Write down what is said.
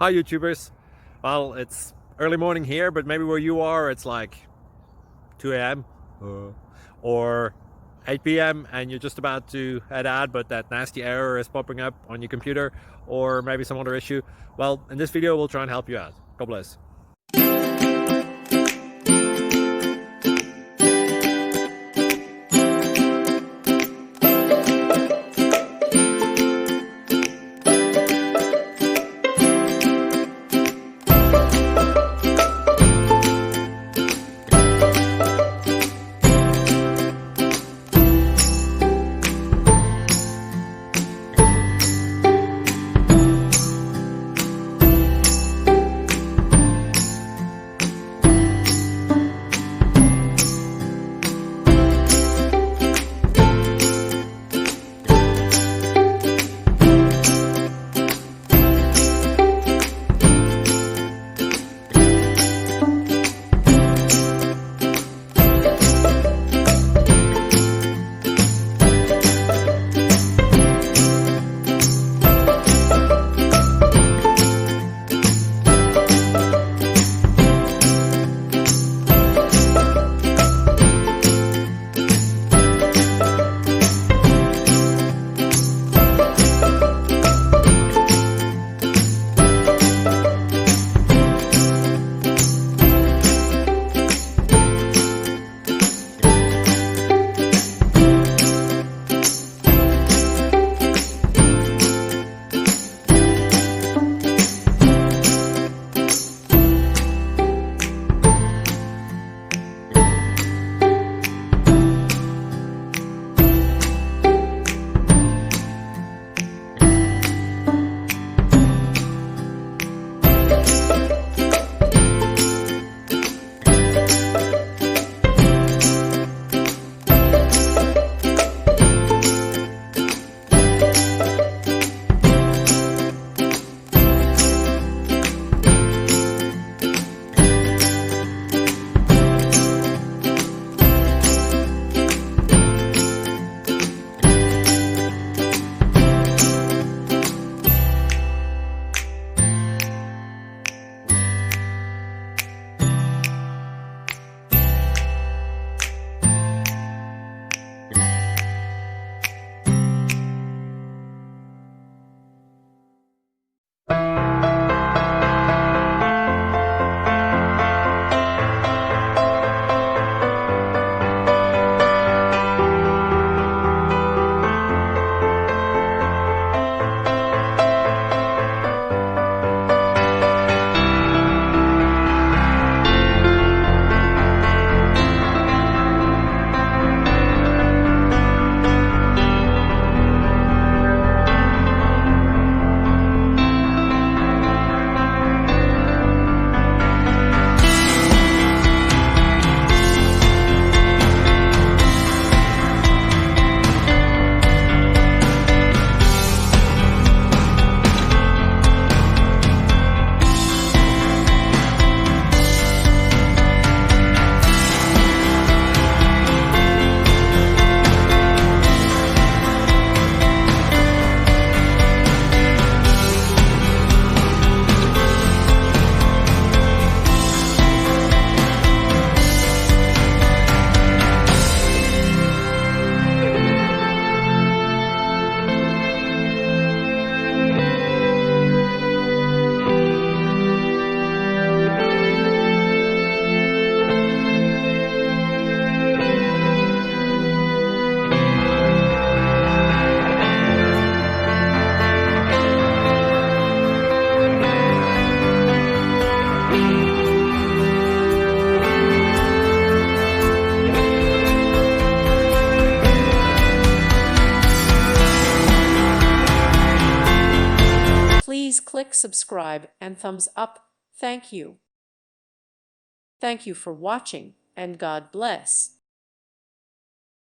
Hi YouTubers. Well, it's early morning here, but maybe where you are it's like 2 a.m. or 8 p.m. and you're just about to head out, but that nasty error is popping up on your computer, or maybe some other issue. Well, in this video we'll try and help you out. God bless. Please click subscribe and thumbs up. Thank you. Thank you for watching, and God bless.